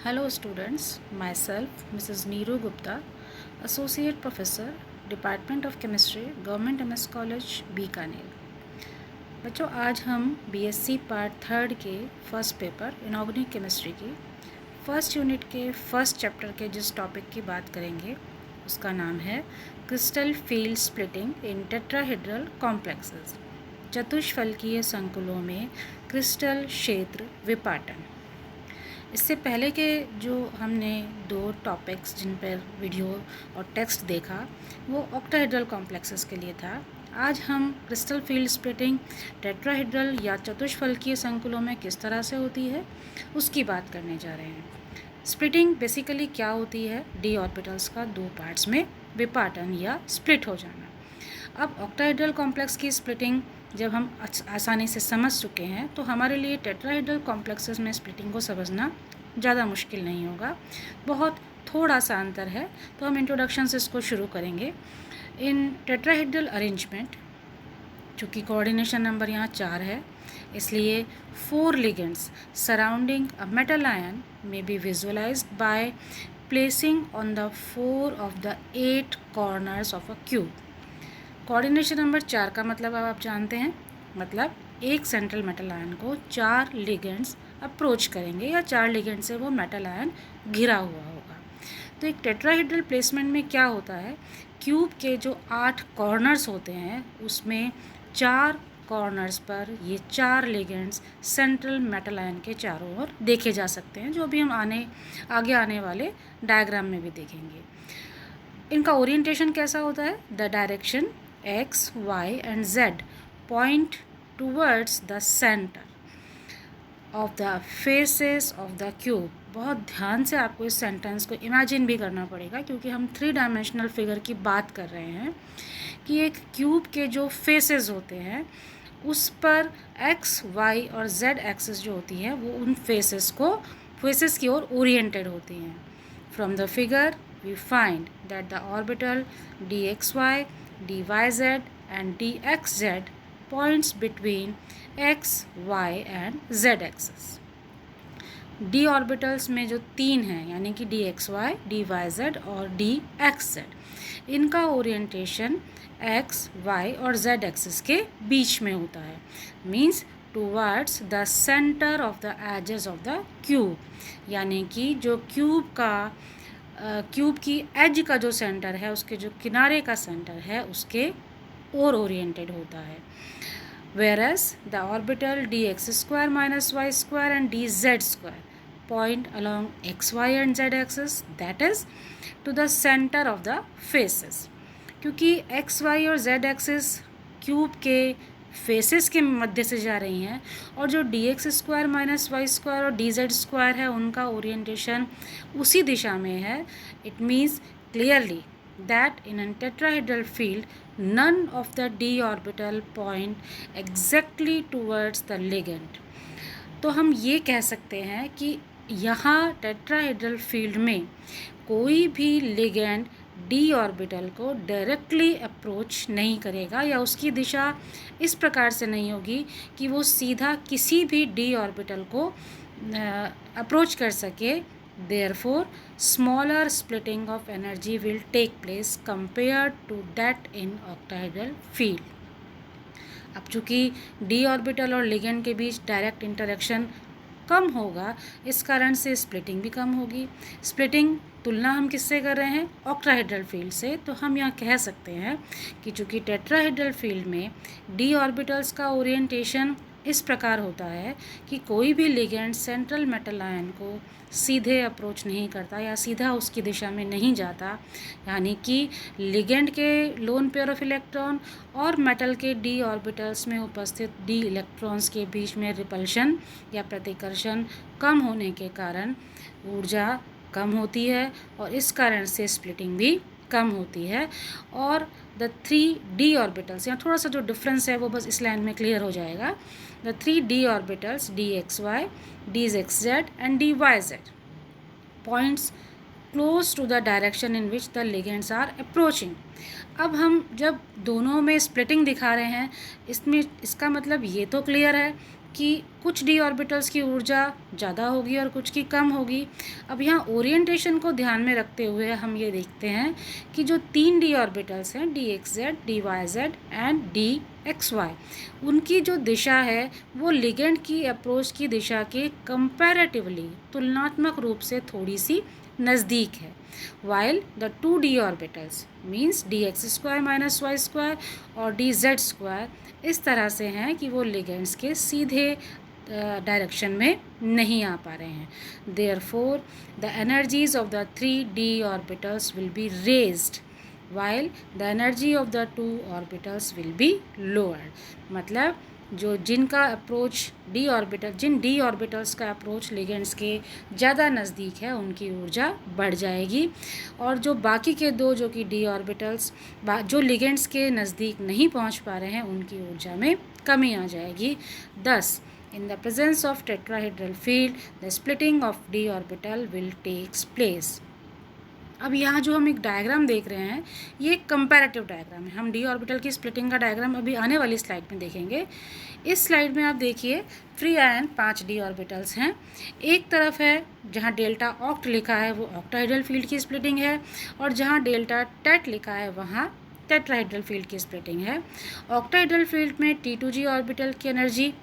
Hello students, myself Mrs. Neeru Gupta, Associate Professor, Department of Chemistry, Government MS College, Bikaner. बच्चों आज हम BSc part third के first paper inorganic chemistry की first unit के first chapter के जिस topic की बात करेंगे उसका नाम है crystal field splitting in tetrahedral complexes, चतुष्फलकीय संकुलों में क्रिस्टल क्षेत्र विपाटन। इससे पहले के जो हमने दो टॉपिक्स जिन पर वीडियो और टेक्स्ट देखा वो ऑक्टाहेड्रल कॉम्प्लेक्सेस के लिए था। आज हम क्रिस्टल फील्ड स्प्लिटिंग टेट्राहेड्रल या चतुष्फलकीय संकुलों में किस तरह से होती है उसकी बात करने जा रहे हैं। स्प्लिटिंग बेसिकली क्या होती है? डी ऑर्बिटल्स का दो पार्ट्स में विपाटन या स्प्लिट हो जाना। अब ऑक्टाहेड्रल कॉम्प्लेक्स की स्प्लिटिंग जब हम आसानी से समझ चुके हैं तो हमारे लिए टेट्राहेड्रल कॉम्प्लेक्सेस में स्प्लिटिंग को समझना ज़्यादा मुश्किल नहीं होगा, बहुत थोड़ा सा अंतर है। तो हम इंट्रोडक्शन से इसको शुरू करेंगे। इन टेट्राहेड्रल अरेंजमेंट, चूँकि कोऑर्डिनेशन नंबर यहाँ 4 है, इसलिए 4 ligands surrounding a metal ion में be visualized by placing on the 4 of the 8 corners of a cube. Coordination number 4 का मतलब अब आप जानते हैं, मतलब एक सेंट्रल मेटल आयन को 4 लिगेंड्स अप्रोच करेंगे या 4 लिगेंड से वो मेटल आयन घिरा हुआ होगा। तो एक टेट्राहेड्रल प्लेसमेंट में क्या होता है, क्यूब के जो 8 कॉर्नर्स होते हैं उसमें 4 कॉर्नर्स पर ये 4 लिगेंड्स सेंट्रल मेटल आयन के चारों ओर देखे जा सकते हैं, जो अभी हम आगे आने वाले डायग्राम में भी देखेंगे। इनका ओरिएंटेशन कैसा होता है? The direction X, Y and Z point towards the center of the faces of the cube। बहुत ध्यान से आपको इस सेंटेंस को इमेजिन भी करना पड़ेगा, क्योंकि हम 3 डायमेंशनल फिगर की बात कर रहे हैं कि एक क्यूब के जो फेसेस होते हैं उस पर X, Y और Z एक्सिस जो होती है वो उन फेसेस की ओर ओरिएंटेड होती हैं। From the figure we find that the orbital dxy, dyz and dxz points between x, y and z axis। d orbitals में जो 3 हैं यानी कि dxy, dyz और dxz, इनका ओरिएंटेशन x, y और z एक्सिस के बीच में होता है, means towards the centre of the edges of the cube, यानी कि जो क्यूब की एज का जो सेंटर है, उसके जो किनारे का सेंटर है उसके और ओरिएंटेड होता है। whereas the orbital dx square minus y square and dz square point along x, y and z axis, that is to the center of the faces। क्योंकि x, y और z एक्सिस क्यूब के faces के मध्य से जा रही हैं और जो dx square minus y square और dz स्क्वायर है उनका ओरिएंटेशन उसी दिशा में है। It means clearly that in a tetrahedral field none of the d orbital point exactly towards the ligand। तो हम ये कह सकते हैं कि यहाँ टेट्राहेड्रल फील्ड में कोई भी लिगेंड डी ऑर्बिटल को डायरेक्टली अप्रोच नहीं करेगा या उसकी दिशा इस प्रकार से नहीं होगी कि वो सीधा किसी भी डी ऑर्बिटल को अप्रोच कर सके। Therefore, smaller splitting of energy will take place compared to that in octahedral field। अब चूँकि डी ऑर्बिटल और लिगेंड के बीच डायरेक्ट इंटरेक्शन कम होगा, इस कारण से स्प्लिटिंग भी कम होगी। स्प्लिटिंग तुलना हम किससे कर रहे हैं? ऑक्टाहेड्रल फील्ड से। तो हम यहाँ कह सकते हैं कि चूँकि टेट्राहेड्रल फील्ड में डी ऑर्बिटल्स का ओरिएंटेशन इस प्रकार होता है कि कोई भी लिगेंड सेंट्रल मेटल आयन को सीधे अप्रोच नहीं करता या सीधा उसकी दिशा में नहीं जाता, यानी कि लिगेंड के लोन पेयर ऑफ इलेक्ट्रॉन और मेटल के डी ऑर्बिटल्स में उपस्थित डी इलेक्ट्रॉन्स के बीच में रिपल्शन या प्रतिकर्षण कम होने के कारण ऊर्जा कम होती है और इस कारण से स्प्लिटिंग भी कम होती है। और द 3d ऑर्बिटल्स, यहाँ थोड़ा सा जो डिफरेंस है वो बस इस लाइन में क्लियर हो जाएगा। The 3d orbitals dxy, dxz and dyz points close to the direction in which the ligands are approaching. अब हम जब दोनों में स्प्लिटिंग दिखा रहे हैं इसमें इसका मतलब ये तो क्लियर है कि कुछ डी ऑर्बिटल्स की ऊर्जा ज़्यादा होगी और कुछ की कम होगी। अब यहाँ ओरिएंटेशन को ध्यान में रखते हुए हम ये देखते हैं कि जो 3 डी ऑर्बिटल्स हैं, d x z, d y z and d x y, उनकी जो दिशा है वो लिगेंड की अप्रोच की दिशा के कंपैरेटिवली तुलनात्मक रूप से थोड़ी सी नज़दीक है। while the 2d orbitals means dx square minus y square और dz स्क्वायर इस तरह से हैं कि वो लिगेंड्स के सीधे डायरेक्शन में नहीं आ पा रहे हैं। Therefore, the energies of the 3d orbitals will be raised while the energy of the 2 orbitals will be lowered. मतलब जो जिनका अप्रोच जिन डी ऑर्बिटल्स का अप्रोच लिगेंड्स के ज़्यादा नज़दीक है उनकी ऊर्जा बढ़ जाएगी, और जो बाकी के दो जो कि डी ऑर्बिटल्स जो लिगेंड्स के नज़दीक नहीं पहुंच पा रहे हैं उनकी ऊर्जा में कमी आ जाएगी। Thus, in the presence of tetrahedral field, the splitting of d orbital will takes place. अब यहाँ जो हम एक डायग्राम देख रहे हैं ये एक कंपैरेटिव डायग्राम है। हम डी ऑर्बिटल की स्प्लिटिंग का डायग्राम अभी आने वाली स्लाइड में देखेंगे। इस स्लाइड में आप देखिए फ्री आयन 5 डी ऑर्बिटल्स हैं। एक तरफ है जहाँ डेल्टा ऑक्ट लिखा है वो ऑक्टाहेड्रल फील्ड की स्प्लिटिंग है, और जहाँ डेल्टा टेट लिखा है वहाँ टेट्राहेड्रल फील्ड की स्प्लिटिंग है। ऑक्टाहेड्रल फील्ड में T2g ऑर्बिटल की एनर्जी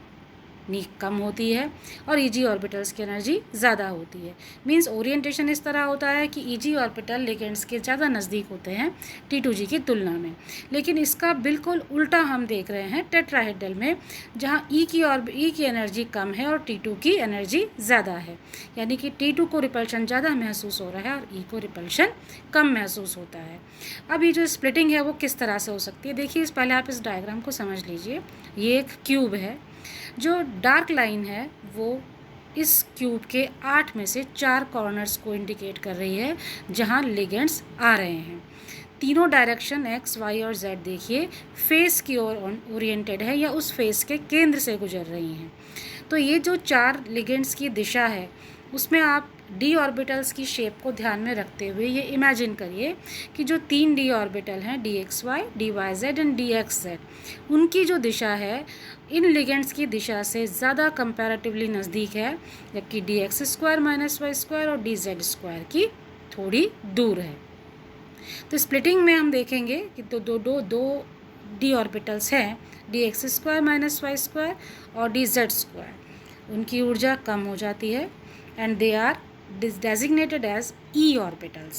कम होती है और ईजी ऑर्बिटल्स की एनर्जी ज़्यादा होती है। मींस ओरिएंटेशन इस तरह होता है कि ईजी ऑर्बिटल लिगेंड्स के ज़्यादा नज़दीक होते हैं T2g की तुलना में। लेकिन इसका बिल्कुल उल्टा हम देख रहे हैं टेट्राहेड्रल में, जहाँ ई की एनर्जी कम है और T2 की एनर्जी ज़्यादा है। यानी कि T2 को रिपल्शन ज़्यादा महसूस हो रहा है और ई को रिपल्शन कम महसूस होता है। अब ये जो स्प्लिटिंग है वो किस तरह से हो सकती है, देखिए पहले आप इस डायग्राम को समझ लीजिए। ये एक क्यूब है, जो डार्क लाइन है वो इस क्यूब के 8 में से 4 कॉर्नर्स को इंडिकेट कर रही है जहां लिगेंड्स आ रहे हैं। तीनों डायरेक्शन एक्स वाई और जेड देखिए फेस की ओर ओरिएंटेड है या उस फेस के केंद्र से गुजर रही हैं। तो ये जो 4 लिगेंड्स की दिशा है उसमें आप डी ऑर्बिटल्स की शेप को ध्यान में रखते हुए ये इमेजिन करिए कि जो 3 डी ऑर्बिटल हैं d x y, d y z and d x z, उनकी जो दिशा है इन लिगेंड्स की दिशा से ज़्यादा कंपैरेटिवली नज़दीक है, जबकि d x square minus y square और डी जेड स्क्वायर की थोड़ी दूर है। तो स्प्लिटिंग में हम देखेंगे कि दो डी ऑर्बिटल्स हैं, d x square minus y square और डी जेड स्क्वायर, उनकी ऊर्जा कम हो जाती है and they are designated as E orbitals.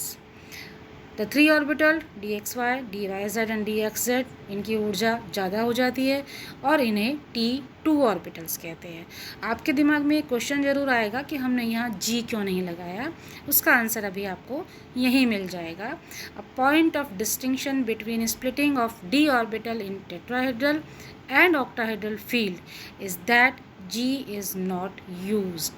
The 3 orbital dxy, dyz and dxz इनकी ऊर्जा ज़्यादा हो जाती है और इन्हें T2 ऑर्बिटल्स कहते हैं। आपके दिमाग में एक क्वेश्चन ज़रूर आएगा कि हमने यहाँ G क्यों नहीं लगाया, उसका आंसर अभी आपको यहीं मिल जाएगा। A point of distinction between splitting of D orbital in tetrahedral and octahedral field is that G is not use.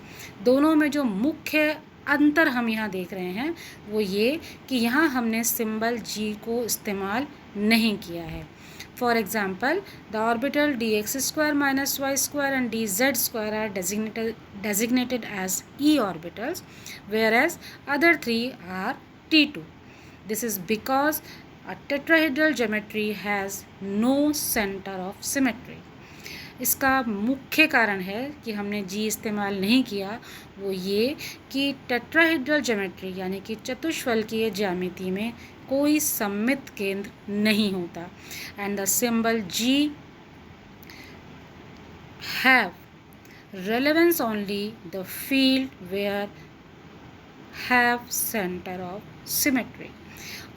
दोनों में जो मुख्य अंतर हम यहाँ देख रहे हैं वो ये कि यहाँ हमने सिंबल G को इस्तेमाल नहीं किया है। For example the orbital d x square minus y square and d z square are designated as E orbitals, whereas other 3 are T2. This is because a tetrahedral geometry has no center of symmetry. इसका मुख्य कारण है कि हमने जी इस्तेमाल नहीं किया वो ये कि टेट्राहेड्रल ज्योमेट्री यानी कि चतुष्फलकीय ज्यामिति में कोई सममित केंद्र नहीं होता, and the symbol g have relevance only the field where have centre of symmetry.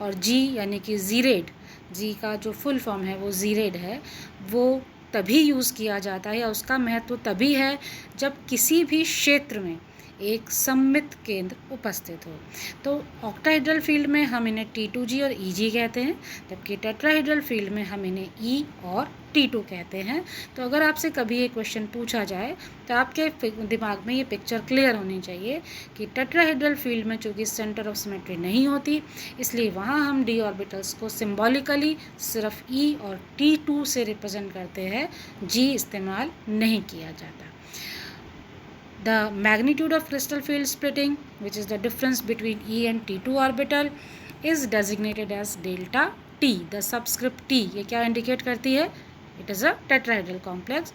और जी यानी कि जीरेड, जी का जो फुल फॉर्म है वो जीरेड है, वो तभी यूज़ किया जाता है या उसका महत्व तभी है जब किसी भी क्षेत्र में एक सममित केंद्र उपस्थित हो। तो ऑक्टाहेड्रल फील्ड में हम इन्हें T2g और EG कहते हैं, जबकि टेट्राहेड्रल फील्ड में हम इन्हें E और T2 कहते हैं। तो अगर आपसे कभी ये क्वेश्चन पूछा जाए तो आपके दिमाग में ये पिक्चर क्लियर होनी चाहिए कि टेट्राहेड्रल फील्ड में चूँकि सेंटर ऑफ सिमेट्री नहीं होती, इसलिए वहाँ हम डी ऑर्बिटल्स को सिम्बॉलिकली सिर्फ E और T2 से रिप्रेजेंट करते हैं, G इस्तेमाल नहीं किया जाता। The magnitude of crystal field splitting, which is the difference between E and T2 orbital, is designated as delta T. The subscript T ये क्या इंडिकेट करती है, it is a tetrahedral complex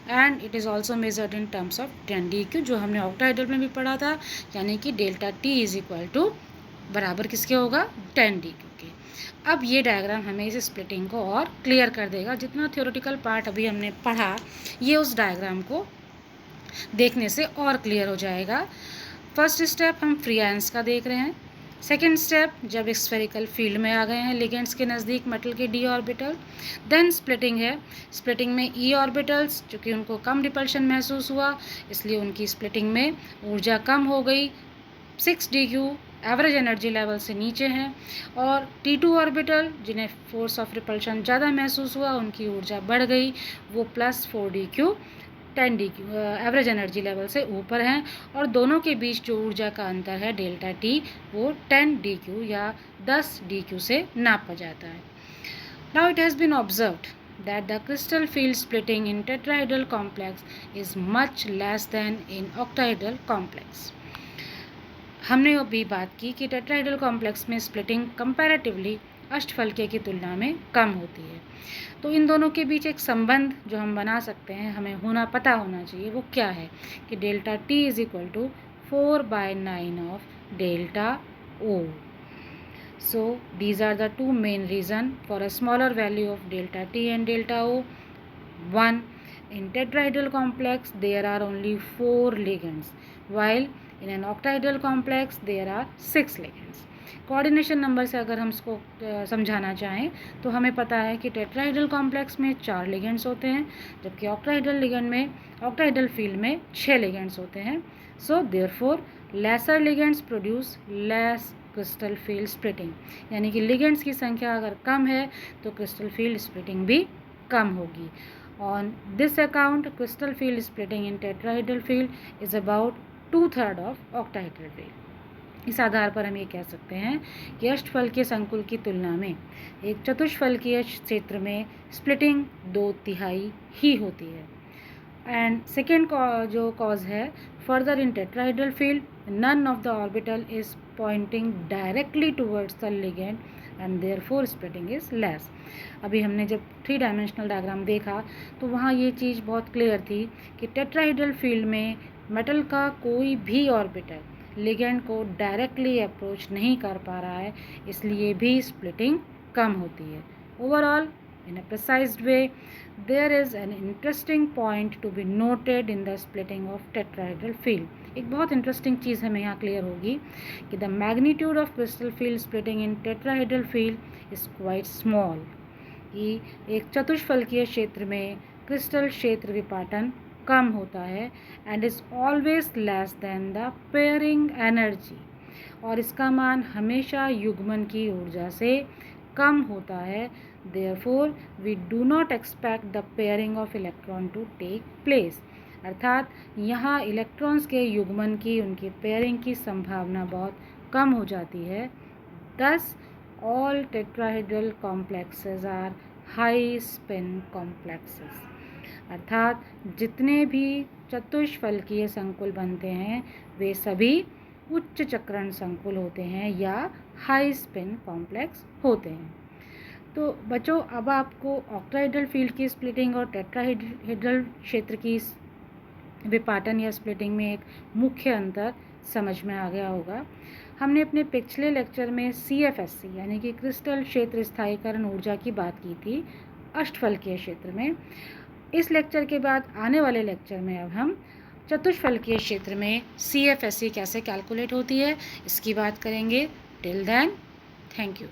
and it is also measured in terms of 10 DQ, जो हमने octahedral में भी पढ़ा था, यानी कि delta T is equal to बराबर किसके होगा 10 DQ के। अब ये डायग्राम हमें इस स्प्लिटिंग को और क्लियर कर देगा। जितना थ्योरेटिकल पार्ट अभी हमने पढ़ा ये उस डायग्राम को देखने से और क्लियर हो जाएगा। फर्स्ट स्टेप हम फ्री आयंस का देख रहे हैं। सेकेंड स्टेप जब स्फेरिकल फील्ड में आ गए हैं लिगेंड्स के नज़दीक मेटल के d ऑर्बिटल, देन स्प्लिटिंग है। स्प्लिटिंग में e ऑर्बिटल्स चूँकि उनको कम रिपल्शन महसूस हुआ इसलिए उनकी स्प्लिटिंग में ऊर्जा कम हो गई, 6 DQ एवरेज एनर्जी लेवल से नीचे हैं, और T2 ऑर्बिटल जिन्हें फोर्स ऑफ रिपल्शन ज़्यादा महसूस हुआ उनकी ऊर्जा बढ़ गई, वो +4 DQ 10 DQ average energy level से ऊपर हैं, और दोनों के बीच जो ऊर्जा का अंतर है डेल्टा टी वो 10 DQ या 10 DQ से नापा जाता है। Now it has been observed that the crystal field splitting in tetrahedral complex is much less than in octahedral complex. हमने अभी बात की कि टेट्राहेड्रल कॉम्प्लेक्स में स्प्लिटिंग कंपैरेटिवली अष्टफलकीय की तुलना में कम होती है। तो इन दोनों के बीच एक संबंध जो हम बना सकते हैं, हमें पता होना चाहिए, वो क्या है कि delta T is equal to 4/9 of delta O. So these are the two main reason for a smaller value of delta T and delta O. 1. In tetrahedral complex there are only 4 ligands, while in an octahedral complex there are 6 ligands. Coordination number से अगर हम इसको समझाना चाहें तो हमें पता है कि टेट्राहेड्रल कॉम्प्लेक्स में 4 लिगेंड्स होते हैं, जबकि ऑक्टाहेड्रल फील्ड में 6 लिगेंड्स होते हैं। So therefore lesser ligands produce less crystal field splitting, यानी कि लिगेंड्स की संख्या अगर कम है तो क्रिस्टल फील्ड स्प्लिटिंग भी कम होगी। On this account crystal field splitting in tetrahedral field is about 2/3 of octahedral field. इस आधार पर हम ये कह सकते हैं कि अष्टफलकीय संकुल की तुलना में एक चतुष्फलकीय क्षेत्र में स्प्लिटिंग 2/3 ही होती है। एंड सेकेंड जो कॉज है, further in tetrahedral field none of the orbital is pointing directly towards the ligand and therefore splitting is less. अभी हमने जब 3 डायमेंशनल डायग्राम देखा तो वहाँ ये चीज़ बहुत क्लियर थी कि टेट्राहेड्रल फील्ड में मेटल का कोई भी ऑर्बिटल लिगेंड को डायरेक्टली अप्रोच नहीं कर पा रहा है, इसलिए भी स्प्लिटिंग कम होती है। Overall in a precise way there is an interesting point to be noted in the splitting of tetrahedral field। एक बहुत इंटरेस्टिंग चीज़ हमें यहाँ क्लियर होगी कि the magnitude of crystal field splitting in tetrahedral field is quite small, कि एक चतुष्फलकीय क्षेत्र में क्रिस्टल क्षेत्र विपाटन कम होता है and is always less than the pairing energy, और इसका मान हमेशा युग्मन की ऊर्जा से कम होता है। Therefore we do not expect the pairing of electron to take place, अर्थात यहाँ इलेक्ट्रॉन्स के युग्मन की उनकी पेयरिंग की संभावना बहुत कम हो जाती है। Thus all tetrahedral complexes are high spin complexes, अर्थात जितने भी चतुष्फलकीय संकुल बनते हैं वे सभी उच्च चक्रण संकुल होते हैं या हाई स्पिन कॉम्प्लेक्स होते हैं। तो बच्चों अब आपको ऑक्टाहेड्रल फील्ड की स्प्लिटिंग और टेट्राहेड्रल क्षेत्र की विपाटन या स्प्लिटिंग में एक मुख्य अंतर समझ में आ गया होगा। हमने अपने पिछले लेक्चर में CFSC यानी कि क्रिस्टल क्षेत्र स्थायीकरण ऊर्जा की बात की थी अष्टफलकीय क्षेत्र में। इस लेक्चर के बाद आने वाले लेक्चर में अब हम चतुष्फलकीय क्षेत्र में CFSC कैसे कैलकुलेट होती है इसकी बात करेंगे। Till then thank you.